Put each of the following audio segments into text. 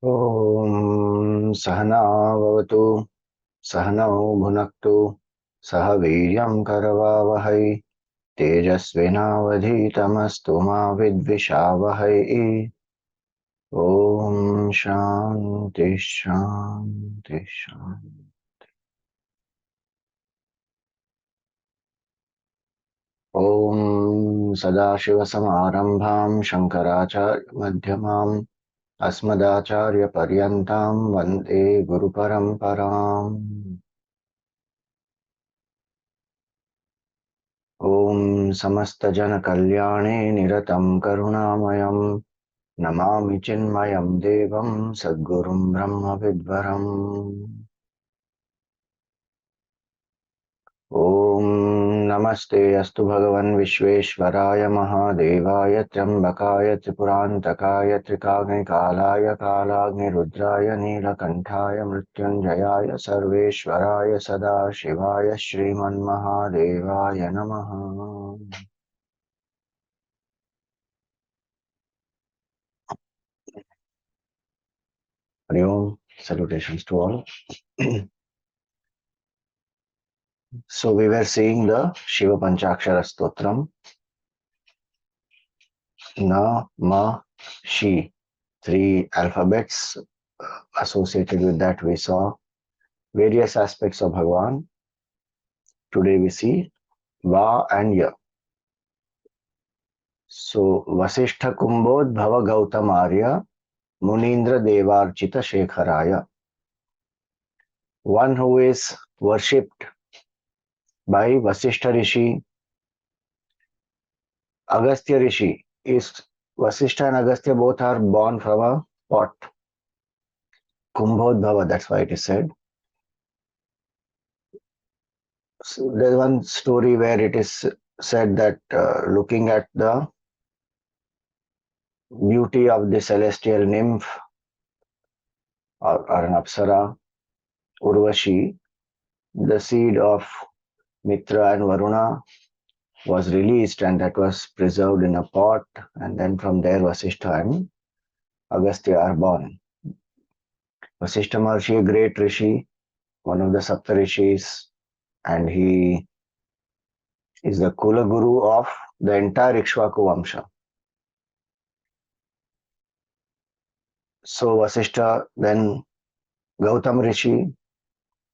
ॐ सहना भवतु सहनौ भुनक्तु सह वीर्यं करवावहै तेजस्विनावधीतमस्तु मा विद्विषावहै। ॐ शान्ति शान्ति शान्ति। ॐ सदाशिवसमारम्भां शङ्कराचार्यमध्यमाम् अस्मदाचार्यपर्यन्तां वन्दे गुरुपरम्पराम्। ॐ समस्तजनकल्याणे निरतं करुणामयं नमामि चिन्मयं देवं सद्गुरुं ब्रह्मविद्वरम्। ॐ नमस्ते अस्तु भगवन् विश्वेश्वराय महादेवाय त्र्यम्बकाय त्रिपुरान्तकाय त्रिकाग्निकालाय कालाग्निरुद्राय नीलकण्ठाय मृत्युञ्जयाय सर्वेश्वराय सदाशिवाय श्रीमन्महादेवाय नमः। Hari Om, salutations to all. So we were seeing the Shiva Panchakshara Stotram, Na, Ma, Shi, three alphabets associated with that. We saw various aspects of Bhagavan. Today we see Va and Ya. So Vasishtha Kumbodh Bhava Gautam Munindra Devarchita Shekharaya. One who is worshipped by Vasishtha Rishi, Agastya Rishi. Is Vasishtha and Agastya both are born from a pot. Kumbhodbhava, that's why it is said. So there's one story where it is said that looking at the beauty of the celestial nymph or an apsara, Urvashi, the seed of Mitra and Varuna was released and that was preserved in a pot, and then from there Vasishtha and Agastya are born. Vasishtha Maharshi, a great rishi, one of the Sapta rishis, and he is the Kula Guru of the entire Ikshvaku Vamsha. So Vasishtha, then Gautam Rishi,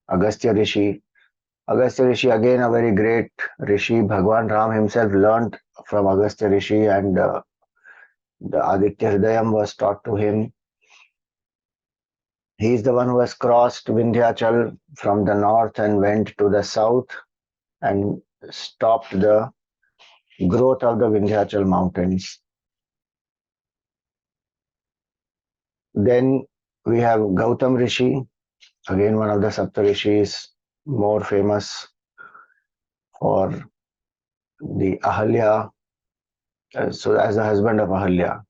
Agastya Rishi. Agastya Rishi, again a very great rishi. Bhagwan Ram himself learnt from Agastya Rishi, and the Aditya Hridayam was taught to him. He is the one who has crossed Vindhyachal from the north and went to the south and stopped the growth of the Vindhyachal mountains. Then we have Gautam Rishi, again one of the Sapta Rishis, more famous for the Ahalya, so as the husband of Ahalya.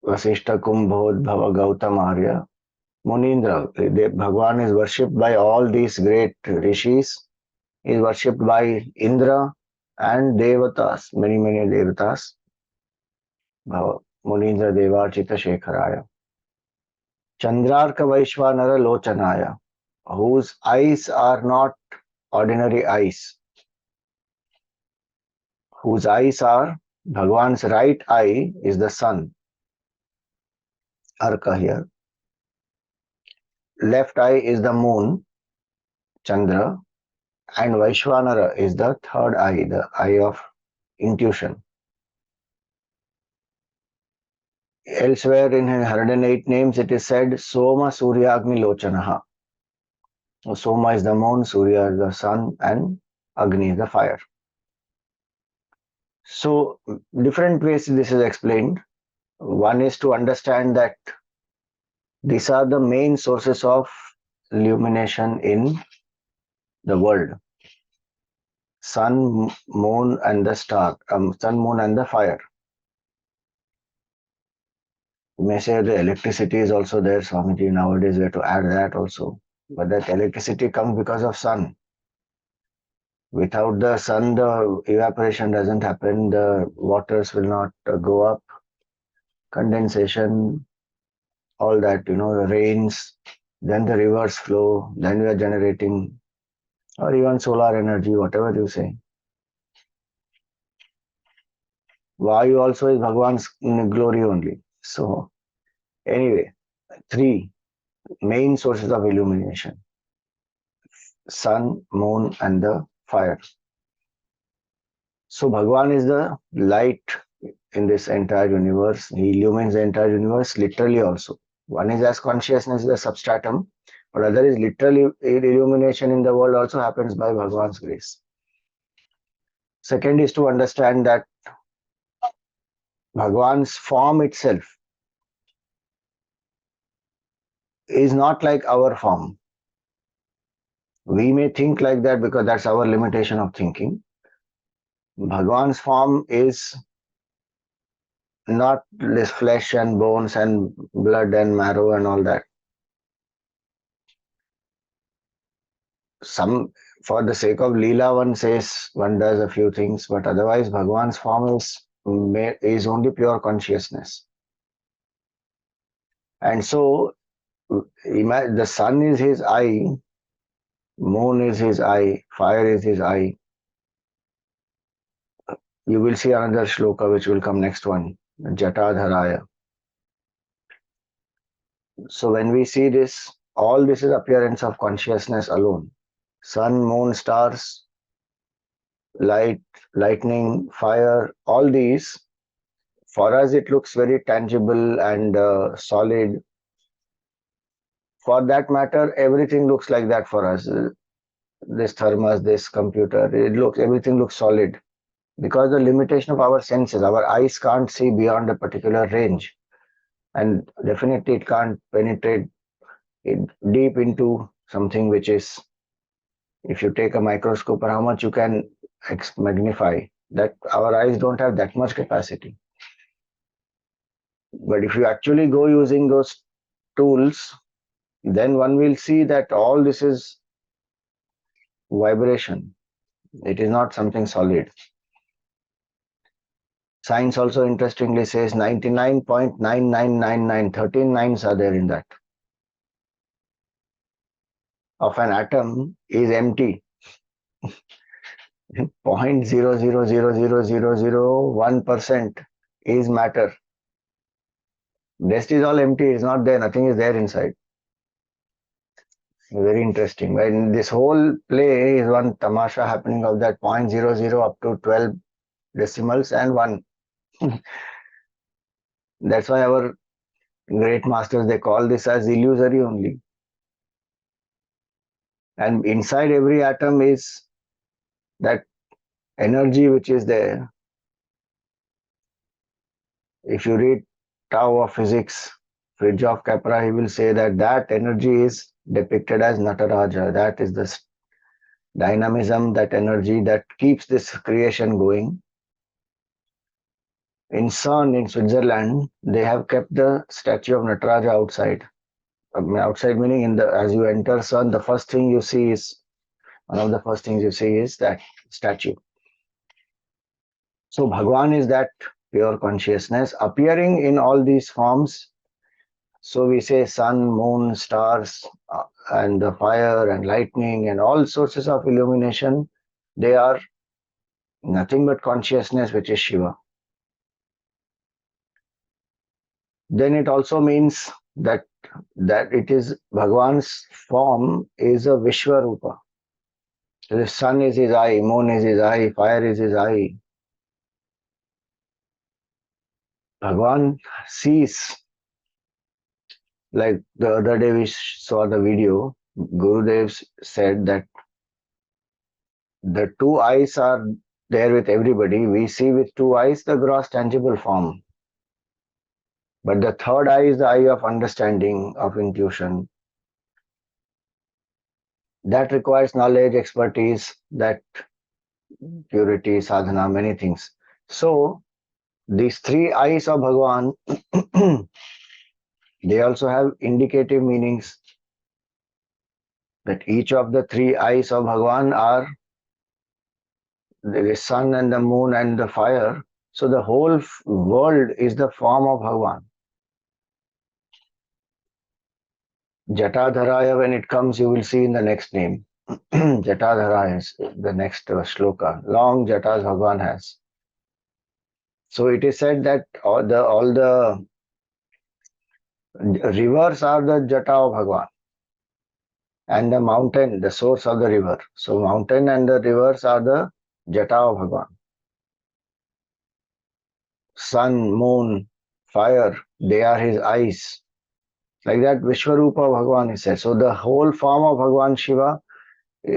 Vasishtha Kumbhodh Bhava Gautam Arya Munindra. Bhagwan is worshipped by all these great rishis. He is worshipped by Indra and Devatas, many Devatas. Munindra Devarchita Shekharaya. Chandrarka Vaishvanara Lochanaya, whose eyes are not ordinary eyes, whose eyes are, Bhagwan's right eye is the sun, Arka here. Left eye is the moon, Chandra, and Vaishvanara is the third eye, the eye of intuition. Elsewhere in 108 names it is said Soma Suryagni Lochanaha. Soma is the moon, Surya is the sun, and Agni is the fire. So different ways this is explained. One is to understand that these are the main sources of illumination in the world. Sun, moon and the star, sun, moon and the fire. You may say the electricity is also there, Swamiji. Nowadays we have to add that also. But that electricity comes because of sun. Without the sun, the evaporation doesn't happen. The waters will not go up. condensation, all that, the rains, then the rivers flow, then we are generating, or even solar energy, whatever you say. Vayu also is Bhagwan's glory only. So, anyway, three main sources of illumination: sun, moon, and the fire. So, Bhagwan is the light in this entire universe. He illumines the entire universe literally also. One is as consciousness, the substratum, but other is literally illumination in the world also happens by Bhagwan's grace. Second is to understand that Bhagwan's form itself is not like our form. We may think like that because that's our limitation of thinking. Bhagwan's form is not this flesh and bones and blood and marrow and all that. Some, for the sake of Leela, one says one does a few things, but otherwise Bhagwan's form is only pure consciousness. And so the sun is his eye, moon is his eye, fire is his eye. You will see another shloka which will come next one, Jatadharaya. So when we see this, all this is appearance of consciousness alone. Sun, moon, stars, light, lightning, fire, all these, for us it looks very tangible and solid. For that matter, everything looks like that for us. This thermos, this computer, everything looks solid. Because the limitation of our senses, our eyes can't see beyond a particular range. And definitely it can't penetrate deep into something which is, if you take a microscope, or how much you can magnify, that our eyes don't have that much capacity. But if you actually go using those tools, then one will see that all this is vibration. It is not something solid. Science also interestingly says 99.9999, 13 nines are there in that, of an atom is empty. 0.00000001% is matter. Rest is all empty, it's not there, nothing is there inside. Very interesting. When this whole play is one tamasha happening of that 0.00 up to 12 decimals and 1. That's why our great masters, they call this as illusory only. And inside every atom is that energy which is there. If you read Tao of Physics, Fridge of Capra, he will say that that energy is depicted as Nataraja. That is the dynamism, that energy that keeps this creation going. In CERN in Switzerland, they have kept the statue of Nataraja outside. Outside meaning as you enter CERN, the first thing you see is, one of the first things you see is that statue. So Bhagwan is that pure consciousness appearing in all these forms. So we say sun, moon, stars, and the fire and lightning and all sources of illumination, they are nothing but consciousness, which is Shiva. Then it also means that it is Bhagwan's form is a Vishwarupa. The sun is his eye, moon is his eye, fire is his eye. Bhagwan sees, like the other day we saw the video, Gurudev said that the two eyes are there with everybody. We see with two eyes the gross tangible form. But the third eye is the eye of understanding, of intuition. That requires knowledge, expertise, that purity, sadhana, many things. So, these three eyes of Bhagavan, they also have indicative meanings. That each of the three eyes of Bhagavan are the sun and the moon and the fire. So the whole world is the form of Bhagavan. Jatadharaya, when it comes, you will see in the next name. Jatadharaya is the next shloka. Long jatas Bhagavan has. So it is said that all the rivers are the jata of Bhagavan, and the mountain, the source of the river. So mountain and the rivers are the jata of Bhagavan. Sun, moon, fire, they are his eyes. Like that, Vishwarupa Bhagavan is said. So the whole form of Bhagavan Shiva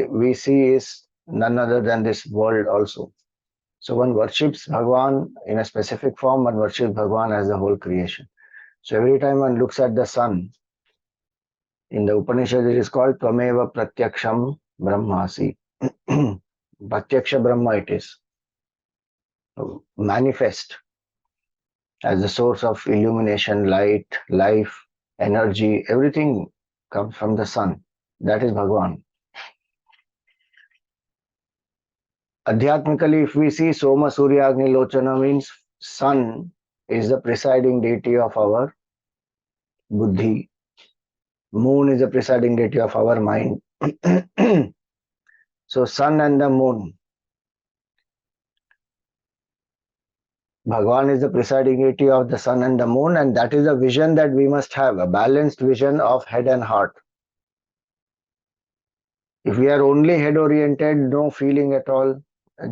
we see is none other than this world also. So one worships Bhagavan in a specific form, one worships Bhagavan as the whole creation. So every time one looks at the sun, in the Upanishad it is called Tvameva Pratyaksham Brahmasi. Pratyaksha Brahma it is. Manifest as the source of illumination, light, life, energy, everything comes from the sun. That is Bhagavan. Adhyatmically, if we see Soma Surya Agni Lochana means sun is the presiding deity of our buddhi. Moon is the presiding deity of our mind. So sun and the moon. Bhagavan is the presiding deity of the sun and the moon, and that is the vision that we must have, a balanced vision of head and heart. If we are only head oriented, no feeling at all,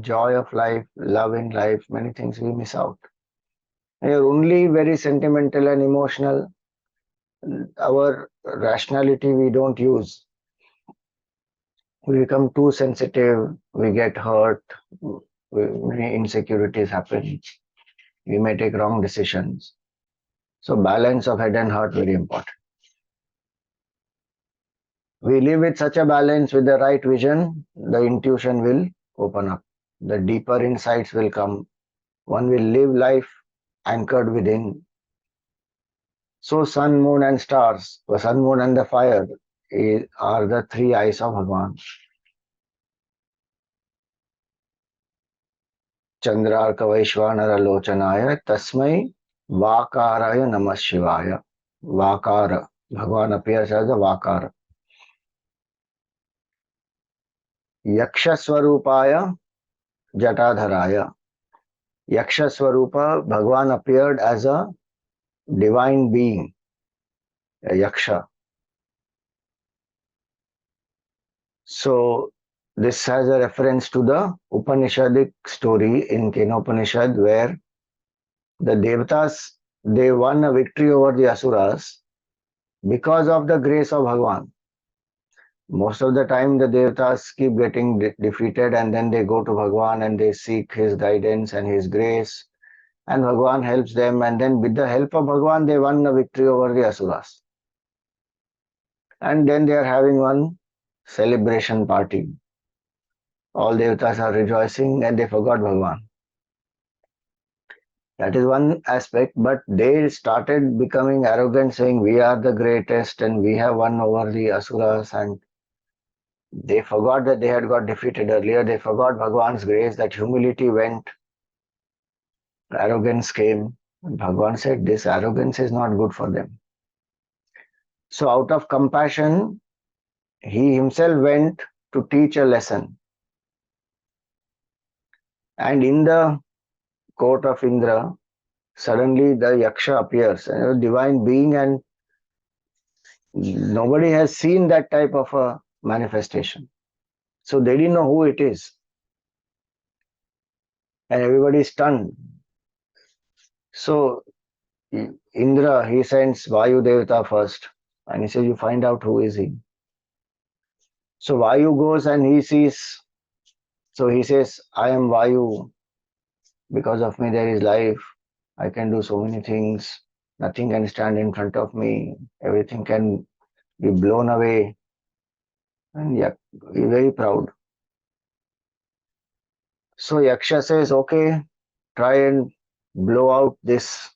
joy of life, love in life, many things we miss out. We are only very sentimental and emotional, our rationality we don't use. We become too sensitive, we get hurt, many insecurities happen, we may take wrong decisions. So balance of head and heart very important. We live with such a balance, with the right vision, the intuition will open up. The deeper insights will come. One will live life anchored within. So sun, moon and stars, the sun, moon and the fire are the three eyes of Bhagavan. Chandrarka Vaishwanara Lochanaya Tasmai Vakaraya Namah Shivaya. Vakara. Bhagavan appears as a Vakara. Yaksha Swarupaya Jatadharaya. Yaksha Swarupa, Bhagavan appeared as a divine being, a Yaksha. So this has a reference to the Upanishadic story in Kenopanishad where the Devatas, they won a victory over the Asuras because of the grace of Bhagavan. Most of the time the Devatas keep getting defeated and then they go to Bhagavan and they seek his guidance and his grace, and Bhagavan helps them, and then with the help of Bhagavan they won a victory over the Asuras. And then they are having one celebration party. All Devatas are rejoicing and they forgot Bhagavan. That is one aspect, but they started becoming arrogant, saying we are the greatest and we have won over the Asuras, and they forgot that they had got defeated earlier. They forgot Bhagavan's grace, that humility went, arrogance came. And Bhagavan said this arrogance is not good for them. So out of compassion, he himself went to teach a lesson. And in the court of Indra, suddenly the Yaksha appears, a divine being, and nobody has seen that type of a manifestation. So they didn't know who it is. And everybody is stunned. So Indra, he sends Vayu Devata first. And he says, you find out who is he. So Vayu goes and he sees. So he says, I am Vayu. Because of me there is life. I can do so many things. Nothing can stand in front of me. Everything can be blown away. And yeah, he's very proud. So Yaksha says, okay, try and blow out this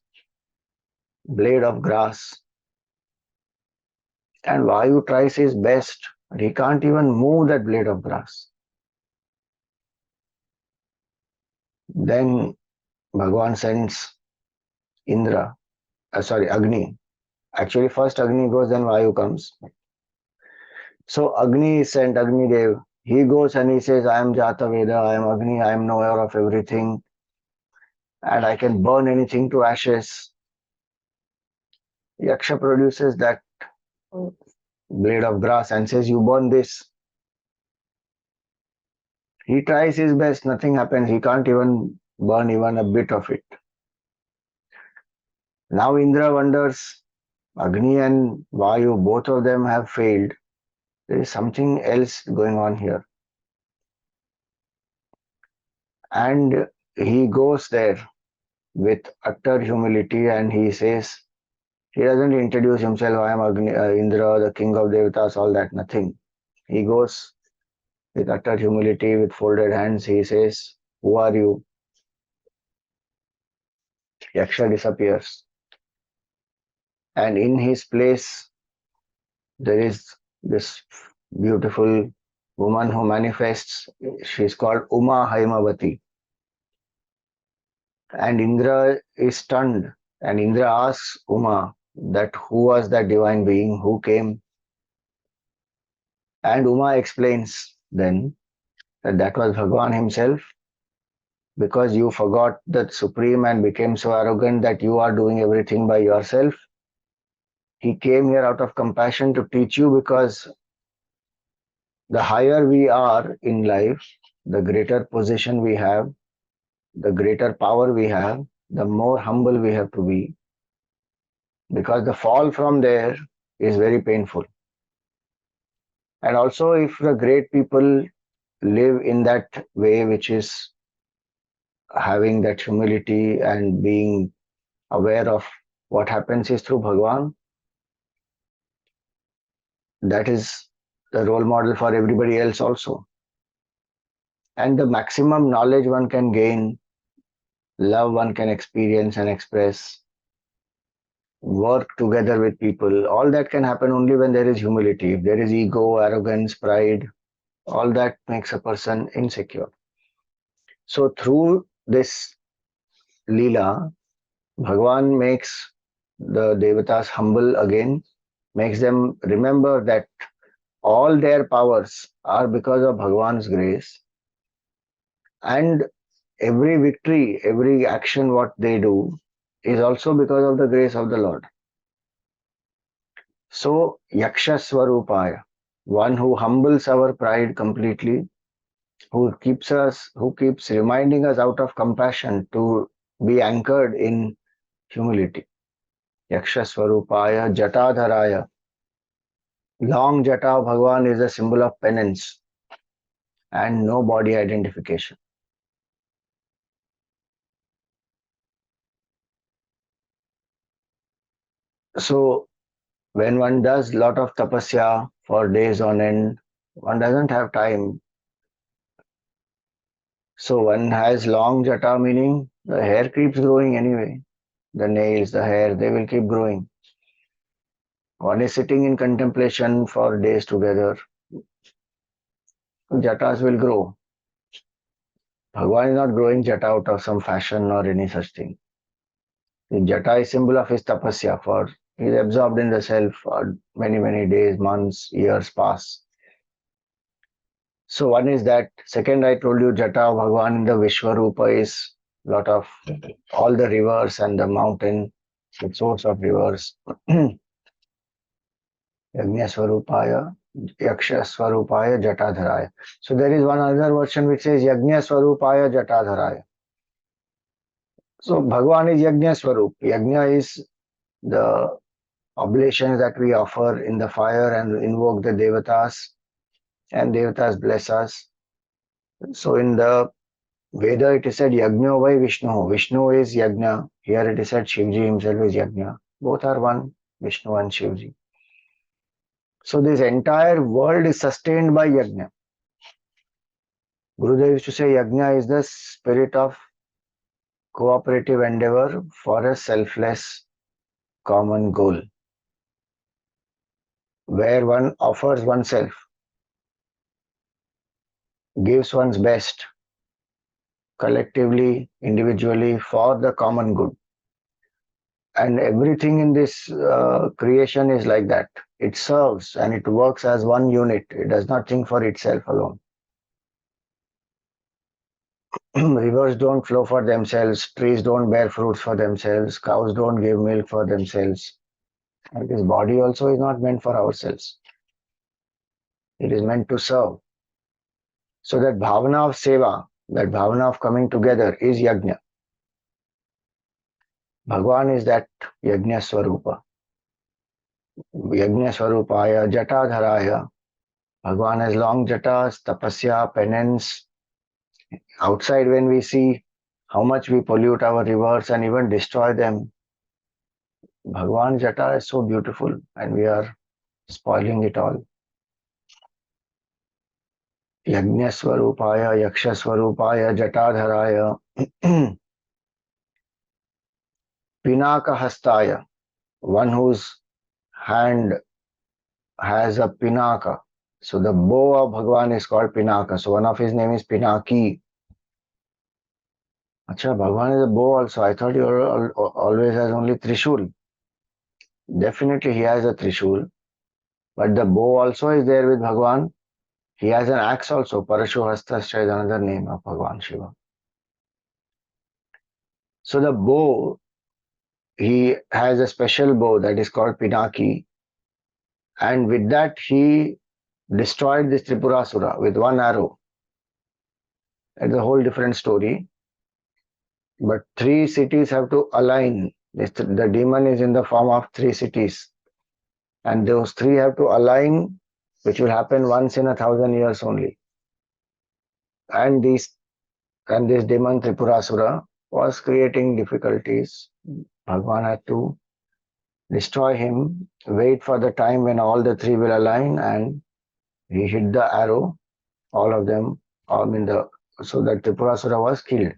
blade of grass. And Vayu tries his best, but he can't even move that blade of grass. Then Bhagwan sends Indra, Agni. Actually, first Agni goes, then Vayu comes. So Agni is sent, Agni Dev. He goes and he says, I am Jata Veda, I am Agni, I am knower of everything, and I can burn anything to ashes. Yaksha produces that blade of grass and says, you burn this. He tries his best, nothing happens. He can't even burn even a bit of it. Now Indra wonders, Agni and Vayu, both of them have failed. There is something else going on here. And he goes there with utter humility and he says, he doesn't introduce himself, I am Indra, the king of Devatas, all that, nothing. He goes with utter humility, with folded hands. He says, who are you? Yaksha disappears. And in his place, there is this beautiful woman who manifests. She's called Uma Haimavati. And Indra is stunned. And Indra asks Uma that who was that divine being who came. And Uma explains then that that was Bhagwan himself, because you forgot the supreme and became so arrogant that you are doing everything by yourself. He came here out of compassion to teach you, because the higher we are in life, the greater position we have, the greater power we have, the more humble we have to be, because the fall from there is very painful. And also, if the great people live in that way, which is having that humility and being aware of what happens is through Bhagwan, that is the role model for everybody else also. And the maximum knowledge one can gain, love one can experience and express, work together with people, all that can happen only when there is humility. If there is ego, arrogance, pride, all that makes a person insecure. So through this Leela, Bhagwan makes the Devatas humble again, makes them remember that all their powers are because of Bhagwan's grace, and every victory, every action what they do is also because of the grace of the Lord. So Yaksha Swarupaya, one who humbles our pride completely, who keeps reminding us out of compassion to be anchored in humility. Yaksha Swarupaya Jatadharaya. Long Jata of Bhagwan is a symbol of penance and no body identification. So when one does lot of tapasya for days on end, one doesn't have time. So one has long jata, meaning the hair keeps growing anyway. The nails, the hair, they will keep growing. One is sitting in contemplation for days together. Jatas will grow. Bhagwan is not growing jata out of some fashion or any such thing. The jata is symbol of his tapasya, for he is absorbed in the self for many, many days, months, years pass. So one is that. Second, I told you Jata Bhagwan in the Vishwarupa is lot of all the rivers and the mountain, the source of rivers. Yajna Swarupaya, Yaksha Swarupaya, Jatadharaya. So there is one other version which says Yajna Swarupaya, Jatadharaya. So Bhagwan is Yajna Swarup. Yajna is the oblations that we offer in the fire and invoke the Devatas, and Devatas bless us. So in the Veda it is said Yajna by Vishnu. Vishnu is Yajna. Here it is said Shivji himself is Yajna. Both are one, Vishnu and Shivji. So this entire world is sustained by Yajna. Gurudev used to say Yajna is the spirit of cooperative endeavor for a selfless common goal, where one offers oneself, gives one's best, collectively, individually, for the common good. And everything in this creation is like that. It serves and it works as one unit. It does not think for itself alone. Rivers don't flow for themselves, trees don't bear fruits for themselves, cows don't give milk for themselves. And this body also is not meant for ourselves. It is meant to serve. So that bhavana of seva, that bhavana of coming together is yajna. Bhagwan is that yajna swarupa. Yajna swarupaya jatadharaya. Bhagwan has long jatas, tapasya, penance. Outside when we see how much we pollute our rivers and even destroy them, Bhagwan jata is so beautiful and we are spoiling it all. Yajna swarupaya, yaksha swarupaya, jatadharaya. Pinaka hastaya, one whose hand has a pinaka. So the bow of Bhagwan is called Pinaka. So one of his name is Pinaki. Acha, Bhagwan is a bow also. I thought he always has only Trishul. Definitely he has a Trishul. But the bow also is there with Bhagwan. He has an axe also. Parashu Hastascha is another name of Bhagwan Shiva. So the bow, he has a special bow that is called Pinaki. And with that he destroyed this Tripurasura with one arrow. It's a whole different story. But three cities have to align. The demon is in the form of three cities. And those three have to align, which will happen once in 1,000 years only. And this demon Tripurasura was creating difficulties. Bhagwan had to destroy him, wait for the time when all the three will align, and he hit the arrow, all of them, so that Tripurasura was killed.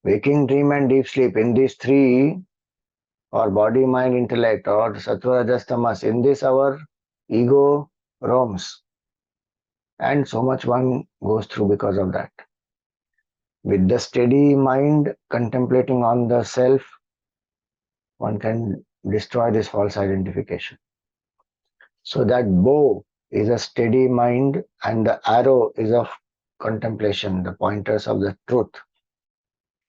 Waking, dream, and deep sleep, in these three, or body, mind, intellect, or sattva, rajas, tamas, in this our ego roams. And so much one goes through because of that. With the steady mind contemplating on the self, one can destroy this false identification. So that bow is a steady mind and the arrow is of contemplation, the pointers of the truth.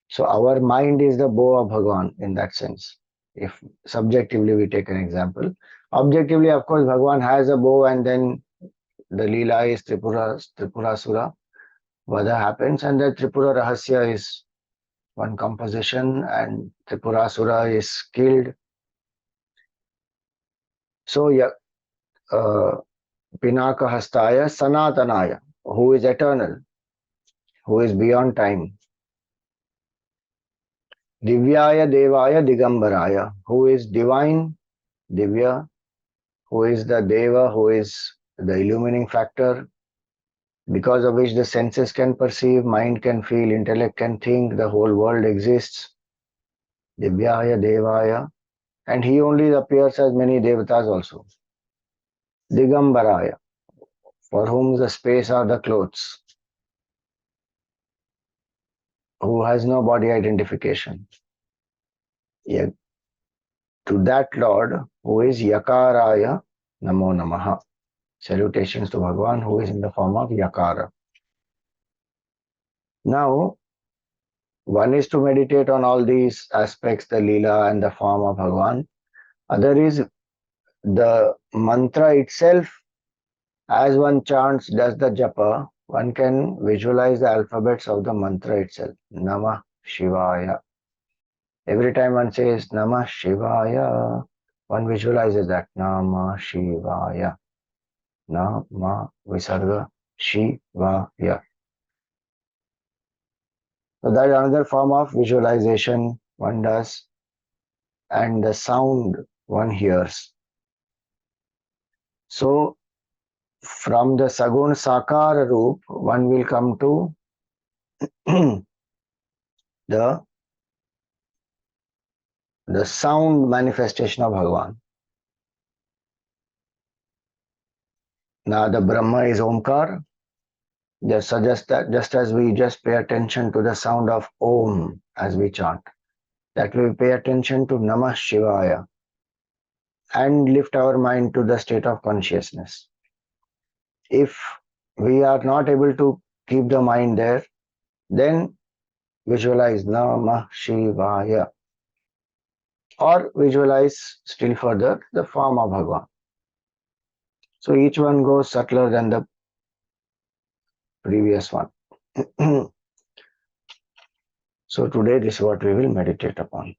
So our mind is the bow of Bhagwan in that sense. If subjectively we take an example. Objectively, of course, Bhagwan has a bow and then the Leela is Tripurasura. Vada happens and the Tripura Rahasya is one composition and Tripurasura is killed. So, Pinaka Hastaya Sanatanaya, who is eternal, who is beyond time. Divyaya Devaya Digambaraya, who is divine, Divya, who is the Deva, who is the illumining factor, because of which the senses can perceive, mind can feel, intellect can think, the whole world exists. Divyaya Devaya, and he only appears as many devatas also. Digambaraya, for whom the space are the clothes, who has no body identification. Yeah. To that Lord who is Yakaraya Namo Namaha. Salutations to Bhagwan who is in the form of Yakara. Now, one is to meditate on all these aspects, the Leela and the form of Bhagwan. Other is the mantra itself. As one chants, does the japa, one can visualize the alphabets of the mantra itself. Namah Shivaya. Every time one says Namah Shivaya, one visualizes that Namah Shivaya. Nama Visarga Shivaya. So that is another form of visualization one does, and the sound one hears. So from the Sagun Sakara Roop, one will come to the sound manifestation of Bhagavan. Now the Brahma is Omkar, Just suggest that just as we just pay attention to the sound of Om as we chant, that we pay attention to Namah Shivaya and lift our mind to the state of consciousness. If we are not able to keep the mind there, then visualize Namah Shivaya or visualize still further the form of Bhagwan. So each one goes subtler than the previous one. So today this is what we will meditate upon.